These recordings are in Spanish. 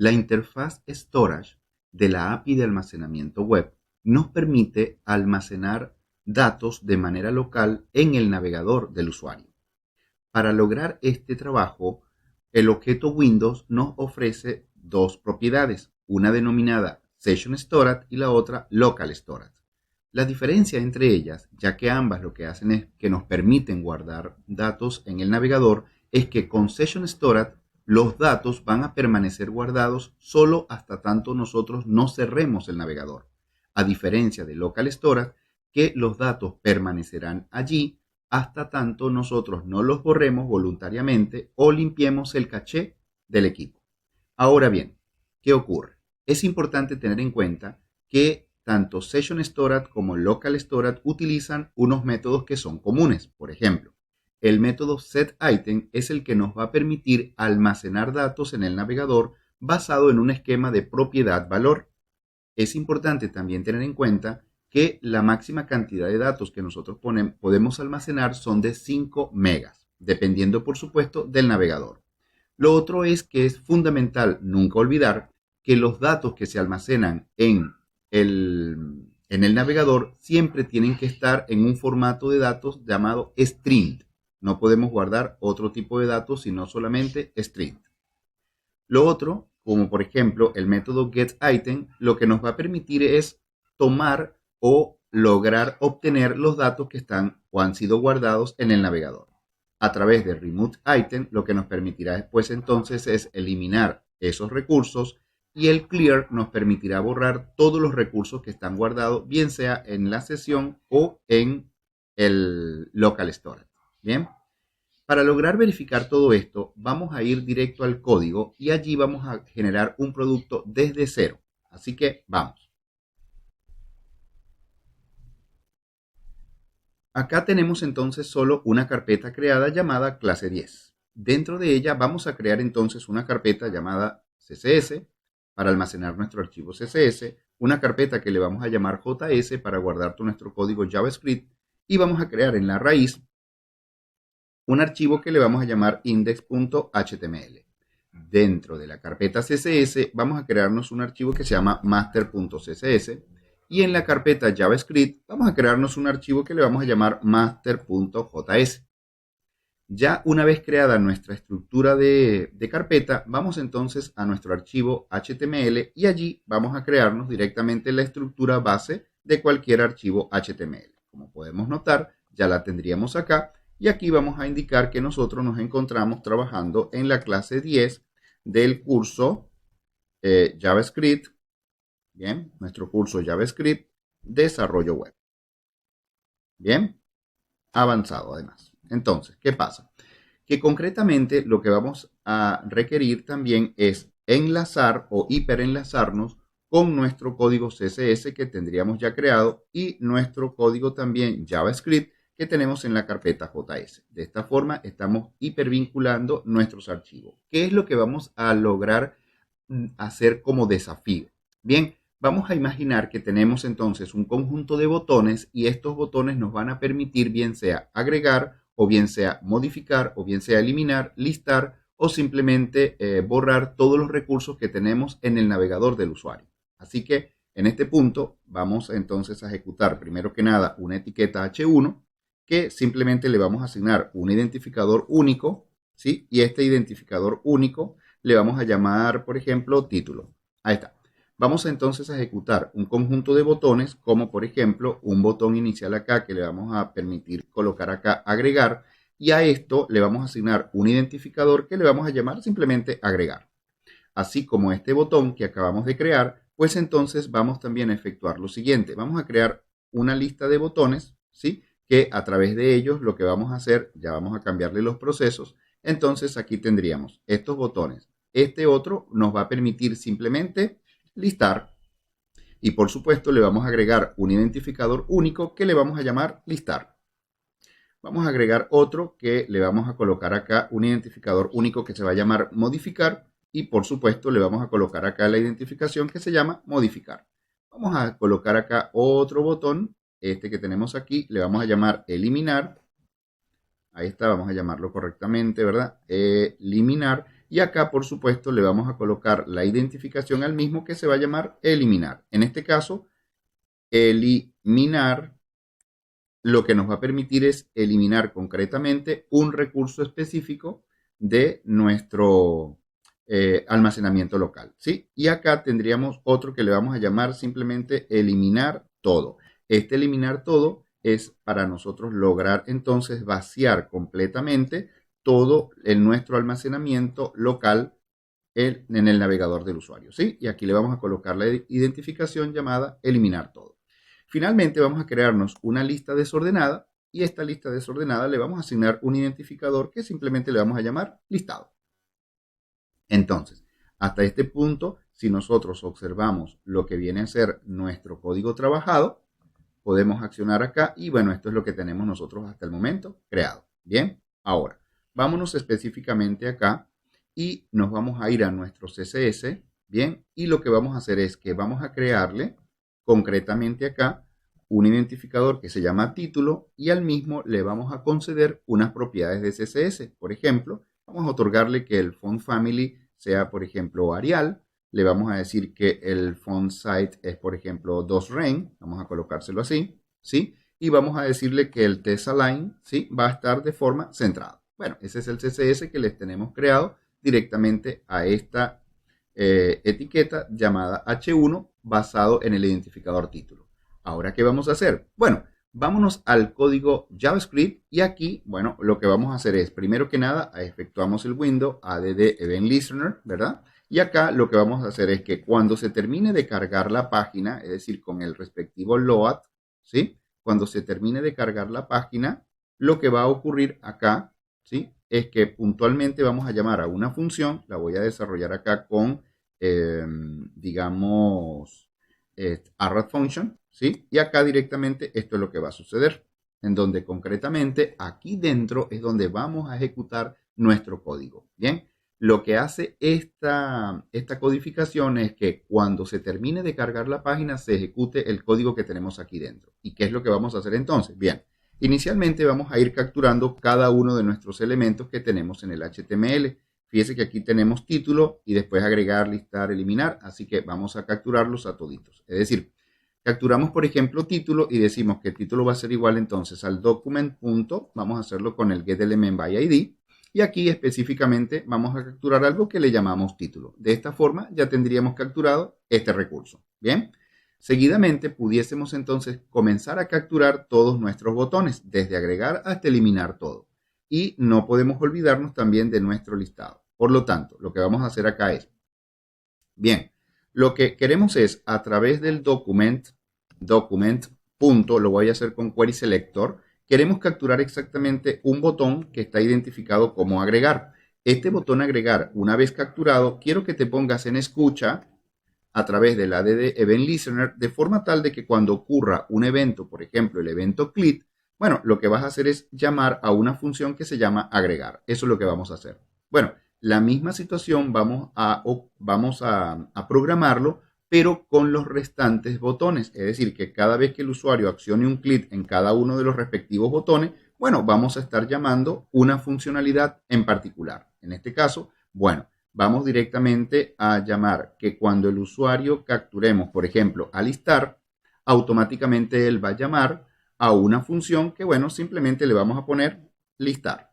La interfaz Storage de la API de almacenamiento web nos permite almacenar datos de manera local en el navegador del usuario. Para lograr este trabajo, el objeto Windows nos ofrece dos propiedades, una denominada Session Storage y la otra Local Storage. La diferencia entre ellas, ya que ambas lo que hacen es que nos permiten guardar datos en el navegador, es que con Session Storage los datos van a permanecer guardados solo hasta tanto nosotros no cerremos el navegador, a diferencia de Local Storage, que los datos permanecerán allí hasta tanto nosotros no los borremos voluntariamente o limpiemos el caché del equipo. Ahora bien, ¿qué ocurre? Es importante tener en cuenta que tanto Session Storage como Local Storage utilizan unos métodos que son comunes. Por ejemplo, el método setItem es el que nos va a permitir almacenar datos en el navegador basado en un esquema de propiedad-valor. Es importante también tener en cuenta que la máxima cantidad de datos que nosotros podemos almacenar son de 5 megas, dependiendo por supuesto del navegador. Lo otro es que es fundamental nunca olvidar que los datos que se almacenan en el navegador siempre tienen que estar en un formato de datos llamado string. No podemos guardar otro tipo de datos sino solamente string. Lo otro, como por ejemplo el método getItem, lo que nos va a permitir es tomar o lograr obtener los datos que están o han sido guardados en el navegador. A través de removeItem, lo que nos permitirá después entonces es eliminar esos recursos y el clear nos permitirá borrar todos los recursos que están guardados, bien sea en la sesión o en el local storage. Bien. Para lograr verificar todo esto, vamos a ir directo al código y allí vamos a generar un producto desde cero. Así que vamos. Acá tenemos entonces solo una carpeta creada llamada clase 10. Dentro de ella vamos a crear entonces una carpeta llamada CSS para almacenar nuestro archivo CSS, una carpeta que le vamos a llamar JS para guardar todo nuestro código JavaScript y vamos a crear en la raíz un archivo que le vamos a llamar index.html. Dentro de la carpeta CSS vamos a crearnos un archivo que se llama master.css y en la carpeta JavaScript vamos a crearnos un archivo que le vamos a llamar master.js. Ya una vez creada nuestra estructura de carpeta, vamos entonces a nuestro archivo HTML y allí vamos a crearnos directamente la estructura base de cualquier archivo HTML. Como podemos notar, ya la tendríamos acá y aquí vamos a indicar que nosotros nos encontramos trabajando en la clase 10 del curso JavaScript. Bien, nuestro curso JavaScript, desarrollo web. Bien, avanzado además. Entonces, ¿qué pasa? Que concretamente lo que vamos a requerir también es enlazar o hiperenlazarnos con nuestro código CSS que tendríamos ya creado y nuestro código también JavaScript que tenemos en la carpeta JS. De esta forma estamos hipervinculando nuestros archivos. ¿Qué es lo que vamos a lograr hacer como desafío? Bien, vamos a imaginar que tenemos entonces un conjunto de botones y estos botones nos van a permitir bien sea agregar o bien sea modificar o bien sea eliminar, listar o simplemente borrar todos los recursos que tenemos en el navegador del usuario. Así que en este punto vamos entonces a ejecutar primero que nada una etiqueta H1 que simplemente le vamos a asignar un identificador único, ¿sí? Y este identificador único le vamos a llamar, por ejemplo, título. Ahí está. Vamos entonces a ejecutar un conjunto de botones, como por ejemplo un botón inicial acá que le vamos a permitir colocar acá agregar y a esto le vamos a asignar un identificador que le vamos a llamar simplemente agregar. Así como este botón que acabamos de crear, pues entonces vamos también a efectuar lo siguiente. Vamos a crear una lista de botones, ¿sí? Que a través de ellos lo que vamos a hacer, ya vamos a cambiarle los procesos. Entonces aquí tendríamos estos botones. Este otro nos va a permitir simplemente listar y por supuesto le vamos a agregar un identificador único que le vamos a llamar listar. Vamos a agregar otro que le vamos a colocar acá un identificador único que se va a llamar modificar y por supuesto le vamos a colocar acá la identificación que se llama modificar. Vamos a colocar acá otro botón, este que tenemos aquí, le vamos a llamar eliminar. Ahí está, vamos a llamarlo correctamente, ¿verdad? Eliminar. Y acá, por supuesto, le vamos a colocar la identificación al mismo que se va a llamar eliminar. En este caso, eliminar lo que nos va a permitir es eliminar concretamente un recurso específico de nuestro almacenamiento local, ¿sí? Y acá tendríamos otro que le vamos a llamar simplemente eliminar todo. Este eliminar todo es para nosotros lograr entonces vaciar completamente todo nuestro almacenamiento local en el navegador del usuario, ¿sí? Y aquí le vamos a colocar la identificación llamada eliminar todo. Finalmente vamos a crearnos una lista desordenada y esta lista desordenada le vamos a asignar un identificador que simplemente le vamos a llamar listado. Entonces, hasta este punto, si nosotros observamos lo que viene a ser nuestro código trabajado, podemos accionar acá y bueno, esto es lo que tenemos nosotros hasta el momento creado. Bien, ahora, vámonos específicamente acá y nos vamos a ir a nuestro CSS, bien, y lo que vamos a hacer es que vamos a crearle concretamente acá un identificador que se llama título y al mismo le vamos a conceder unas propiedades de CSS. Por ejemplo, vamos a otorgarle que el font family sea, por ejemplo, Arial. Le vamos a decir que el font size es, por ejemplo, 2Ren. Vamos a colocárselo así, ¿sí? Y vamos a decirle que el text align, ¿sí? Va a estar de forma centrada. Bueno, ese es el CSS que les tenemos creado directamente a esta etiqueta llamada H1 basado en el identificador título. Ahora, ¿qué vamos a hacer? Bueno, vámonos al código JavaScript y aquí, bueno, lo que vamos a hacer es, primero que nada, efectuamos el window add event listener, ¿verdad? Y acá lo que vamos a hacer es que cuando se termine de cargar la página, es decir, con el respectivo load, ¿sí? Cuando se termine de cargar la página, lo que va a ocurrir acá, ¿sí? Es que puntualmente vamos a llamar a una función, la voy a desarrollar acá con, digamos, array function, ¿sí? Y acá directamente esto es lo que va a suceder, en donde concretamente aquí dentro es donde vamos a ejecutar nuestro código, ¿bien? Lo que hace esta codificación es que cuando se termine de cargar la página se ejecute el código que tenemos aquí dentro. ¿Y qué es lo que vamos a hacer entonces? Bien, inicialmente vamos a ir capturando cada uno de nuestros elementos que tenemos en el HTML. Fíjese que aquí tenemos título y después agregar, listar, eliminar, así que vamos a capturarlos a toditos. Es decir, capturamos, por ejemplo, título y decimos que el título va a ser igual entonces al document. Vamos a hacerlo con el getElementById. Y aquí específicamente vamos a capturar algo que le llamamos título. De esta forma ya tendríamos capturado este recurso. Bien. Seguidamente pudiésemos entonces comenzar a capturar todos nuestros botones, desde agregar hasta eliminar todo. Y no podemos olvidarnos también de nuestro listado. Por lo tanto, lo que vamos a hacer acá es, bien, lo que queremos es a través del document, lo voy a hacer con query selector, queremos capturar exactamente un botón que está identificado como agregar. Este botón agregar, una vez capturado, quiero que te pongas en escucha a través del add event listener de forma tal de que cuando ocurra un evento, por ejemplo, el evento click, bueno, lo que vas a hacer es llamar a una función que se llama agregar. Eso es lo que vamos a hacer. Bueno, la misma situación vamos a programarlo, pero con los restantes botones. Es decir, que cada vez que el usuario accione un clic en cada uno de los respectivos botones, bueno, vamos a estar llamando una funcionalidad en particular. En este caso, bueno, vamos directamente a llamar que cuando el usuario capturemos, por ejemplo, a listar, automáticamente él va a llamar a una función que, bueno, simplemente le vamos a poner listar.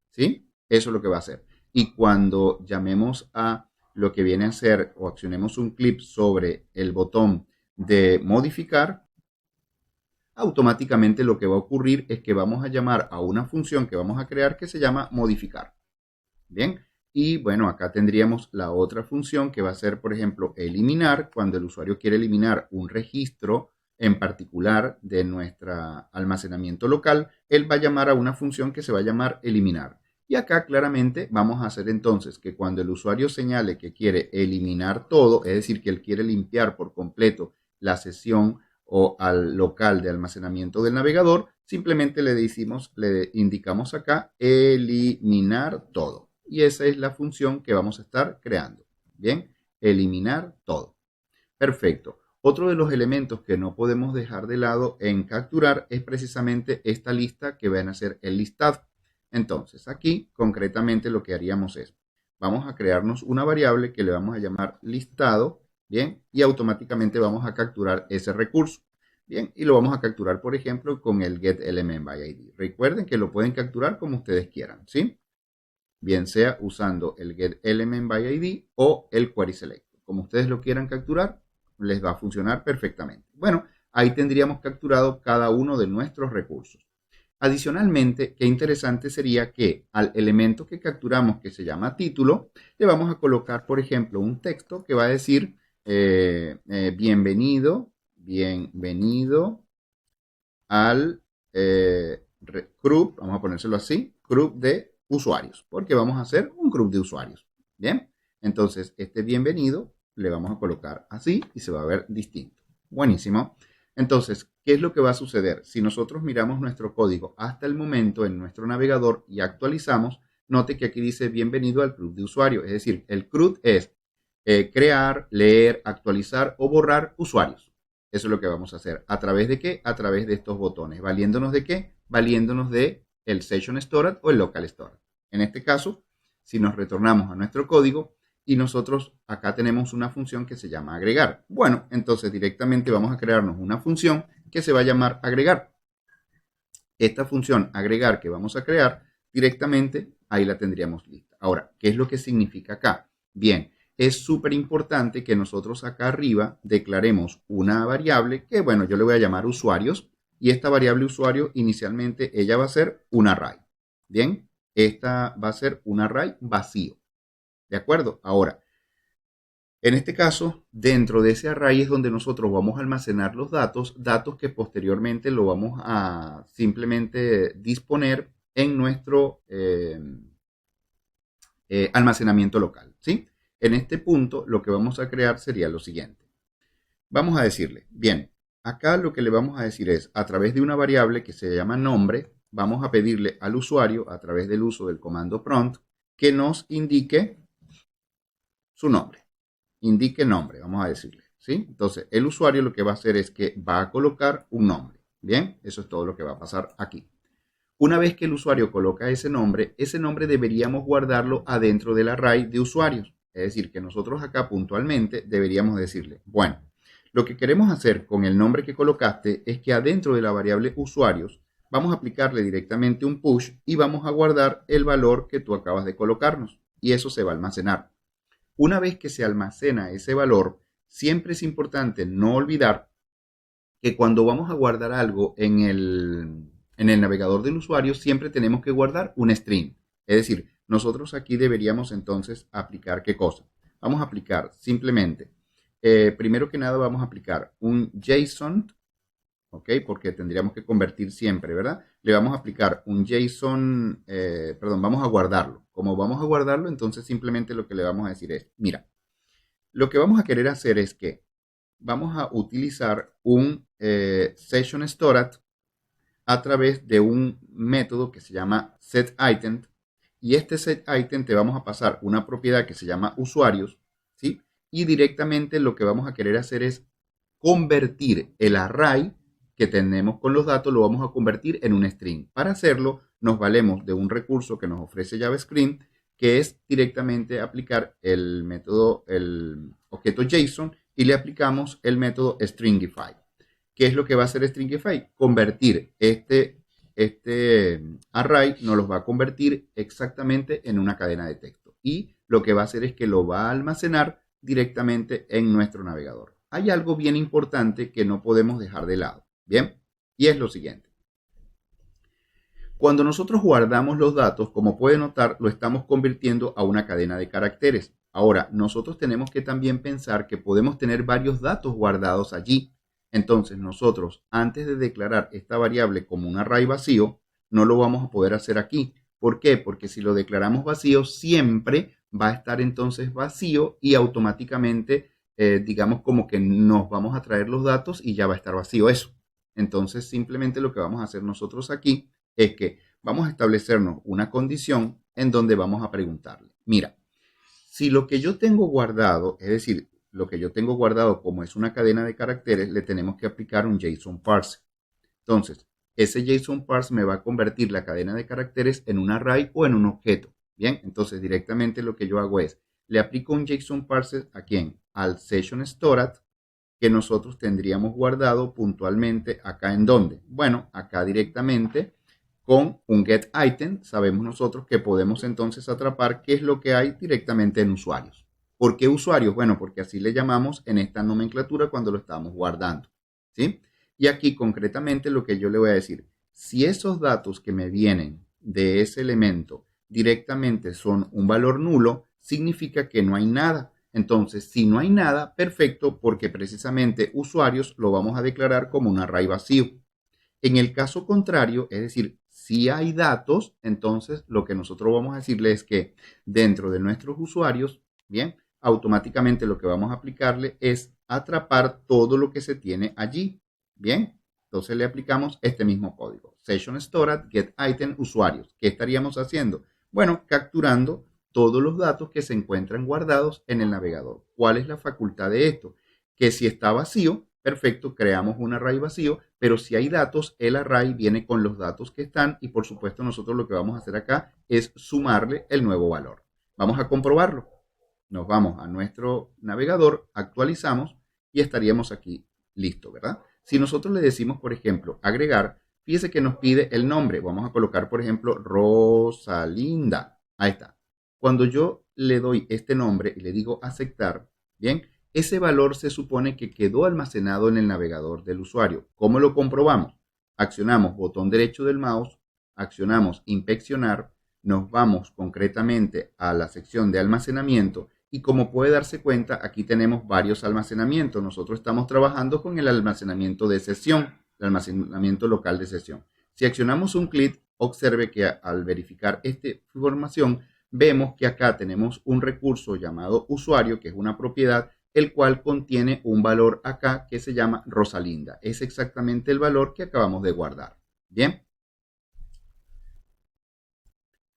¿Sí? Eso es lo que va a hacer. Y cuando llamemos a lo que viene a ser o accionemos un clip sobre el botón de modificar, automáticamente lo que va a ocurrir es que vamos a llamar a una función que vamos a crear que se llama modificar. Bien. Y bueno, acá tendríamos la otra función que va a ser, por ejemplo, eliminar. Cuando el usuario quiere eliminar un registro en particular de nuestro almacenamiento local, él va a llamar a una función que se va a llamar eliminar. Y acá claramente vamos a hacer entonces que cuando el usuario señale que quiere eliminar todo, es decir, que él quiere limpiar por completo la sesión o al local de almacenamiento del navegador, simplemente le indicamos acá eliminar todo. Y esa es la función que vamos a estar creando. Bien, eliminar todo. Perfecto. Otro de los elementos que no podemos dejar de lado en capturar es precisamente esta lista que van a ser el listado. Entonces, aquí concretamente lo que haríamos es, vamos a crearnos una variable que le vamos a llamar listado, ¿bien? Y automáticamente vamos a capturar ese recurso, ¿bien? Y lo vamos a capturar, por ejemplo, con el getElementById. Recuerden que lo pueden capturar como ustedes quieran, ¿sí? Bien sea usando el getElementById o el querySelect. Como ustedes lo quieran capturar, les va a funcionar perfectamente. Bueno, ahí tendríamos capturado cada uno de nuestros recursos. Adicionalmente, qué interesante sería que al elemento que capturamos, que se llama título, le vamos a colocar, por ejemplo, un texto que va a decir bienvenido al group, vamos a ponérselo así, group de usuarios, porque vamos a hacer un group de usuarios. Bien, entonces este bienvenido le vamos a colocar así y se va a ver distinto. Buenísimo. Entonces, ¿qué es lo que va a suceder? Si nosotros miramos nuestro código hasta el momento en nuestro navegador y actualizamos, note que aquí dice bienvenido al CRUD de usuario. Es decir, el CRUD es crear, leer, actualizar o borrar usuarios. Eso es lo que vamos a hacer. ¿A través de qué? A través de estos botones. ¿Valiéndonos de qué? Valiéndonos de el Session Storage o el Local Storage. En este caso, si nos retornamos a nuestro código, y nosotros acá tenemos una función que se llama agregar. Bueno, entonces directamente vamos a crearnos una función que se va a llamar agregar. Esta función agregar que vamos a crear directamente, ahí la tendríamos lista. Ahora, ¿qué es lo que significa acá? Bien, es súper importante que nosotros acá arriba declaremos una variable que, bueno, yo le voy a llamar usuarios, y esta variable usuario inicialmente ella va a ser un array. Bien, esta va a ser un array vacío. ¿De acuerdo? Ahora, en este caso, dentro de ese array es donde nosotros vamos a almacenar los datos, datos que posteriormente lo vamos a simplemente disponer en nuestro almacenamiento local, ¿sí? En este punto, lo que vamos a crear sería lo siguiente. Vamos a decirle, bien, acá lo que le vamos a decir es, a través de una variable que se llama nombre, vamos a pedirle al usuario, a través del uso del comando prompt, que nos indique su nombre. Indique nombre, vamos a decirle, ¿sí? Entonces, el usuario lo que va a hacer es que va a colocar un nombre, ¿bien? Eso es todo lo que va a pasar aquí. Una vez que el usuario coloca ese nombre deberíamos guardarlo adentro del array de usuarios. Es decir, que nosotros acá puntualmente deberíamos decirle, bueno, lo que queremos hacer con el nombre que colocaste es que adentro de la variable usuarios vamos a aplicarle directamente un push y vamos a guardar el valor que tú acabas de colocarnos. Y eso se va a almacenar. Una vez que se almacena ese valor, siempre es importante no olvidar que cuando vamos a guardar algo en el navegador del usuario, siempre tenemos que guardar un string. Es decir, nosotros aquí deberíamos entonces aplicar ¿qué cosa? Vamos a aplicar simplemente, primero que nada vamos a aplicar un JSON, ¿ok? Porque tendríamos que convertir siempre, ¿verdad? Le vamos a aplicar un JSON, perdón, vamos a guardarlo. Como vamos a guardarlo, entonces simplemente lo que le vamos a decir es, mira, lo que vamos a querer hacer es que vamos a utilizar un Session Storage a través de un método que se llama setItem, y este setItem te vamos a pasar una propiedad que se llama usuarios, ¿sí? Y directamente lo que vamos a querer hacer es convertir el array que tenemos con los datos, lo vamos a convertir en un string. Para hacerlo, nos valemos de un recurso que nos ofrece JavaScript, que es directamente aplicar el método, el objeto JSON, y le aplicamos el método stringify. ¿Qué es lo que va a hacer stringify? Convertir este array, nos los va a convertir exactamente en una cadena de texto. Y lo que va a hacer es que lo va a almacenar directamente en nuestro navegador. Hay algo bien importante que no podemos dejar de lado, ¿bien? Y es lo siguiente. Cuando nosotros guardamos los datos, como puede notar, lo estamos convirtiendo a una cadena de caracteres. Ahora, nosotros tenemos que también pensar que podemos tener varios datos guardados allí. Entonces, nosotros, antes de declarar esta variable como un array vacío, no lo vamos a poder hacer aquí. ¿Por qué? Porque si lo declaramos vacío, siempre va a estar entonces vacío y automáticamente, digamos como que nos vamos a traer los datos y ya va a estar vacío eso. Entonces, simplemente lo que vamos a hacer nosotros aquí es que vamos a establecernos una condición en donde vamos a preguntarle, mira, si lo que yo tengo guardado, es decir, lo que yo tengo guardado como es una cadena de caracteres, le tenemos que aplicar un JSON parse. Entonces, ese JSON parse me va a convertir la cadena de caracteres en un array o en un objeto. Bien, entonces directamente lo que yo hago es, le aplico un JSON parser ¿a quién? Al session storage que nosotros tendríamos guardado puntualmente acá en dónde. Bueno, acá directamente con un get item sabemos nosotros que podemos entonces atrapar qué es lo que hay directamente en usuarios. ¿Por qué usuarios? Bueno, porque así le llamamos en esta nomenclatura cuando lo estamos guardando. ¿Sí? Y aquí concretamente lo que yo le voy a decir, si esos datos que me vienen de ese elemento directamente son un valor nulo, significa que no hay nada. Entonces, si no hay nada, perfecto, porque precisamente usuarios lo vamos a declarar como un array vacío. En el caso contrario, es decir, si hay datos, entonces lo que nosotros vamos a decirle es que dentro de nuestros usuarios, bien, automáticamente lo que vamos a aplicarle es atrapar todo lo que se tiene allí. Bien, entonces le aplicamos este mismo código. Session storage get item usuarios. ¿Qué estaríamos haciendo? Bueno, capturando todos los datos que se encuentran guardados en el navegador. ¿Cuál es la facultad de esto? Que si está vacío, perfecto, creamos un array vacío, pero si hay datos, el array viene con los datos que están y por supuesto nosotros lo que vamos a hacer acá es sumarle el nuevo valor. Vamos a comprobarlo. Nos vamos a nuestro navegador, actualizamos y estaríamos aquí listo, ¿verdad? Si nosotros le decimos, por ejemplo, agregar, fíjese que nos pide el nombre. Vamos a colocar, por ejemplo, Rosalinda. Ahí está. Cuando yo le doy este nombre y le digo aceptar, bien, ese valor se supone que quedó almacenado en el navegador del usuario. ¿Cómo lo comprobamos? Accionamos botón derecho del mouse, accionamos inspeccionar, nos vamos concretamente a la sección de almacenamiento y como puede darse cuenta, aquí tenemos varios almacenamientos. Nosotros estamos trabajando con el almacenamiento de sesión, el almacenamiento local de sesión. Si accionamos un clic, observe que al verificar esta información, vemos que acá tenemos un recurso llamado usuario, que es una propiedad, el cual contiene un valor acá que se llama Rosalinda. Es exactamente el valor que acabamos de guardar. Bien.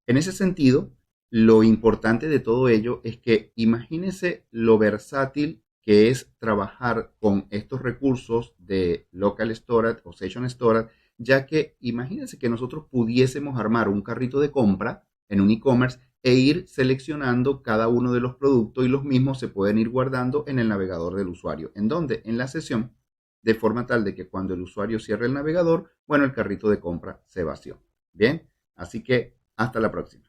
En ese sentido, lo importante de todo ello es que imagínense lo versátil que es trabajar con estos recursos de local storage o session storage, ya que imagínense que nosotros pudiésemos armar un carrito de compra en un e-commerce e ir seleccionando cada uno de los productos y los mismos se pueden ir guardando en el navegador del usuario. ¿En dónde? En la sesión, de forma tal de que cuando el usuario cierre el navegador, bueno, el carrito de compra se vació. Bien, así que hasta la próxima.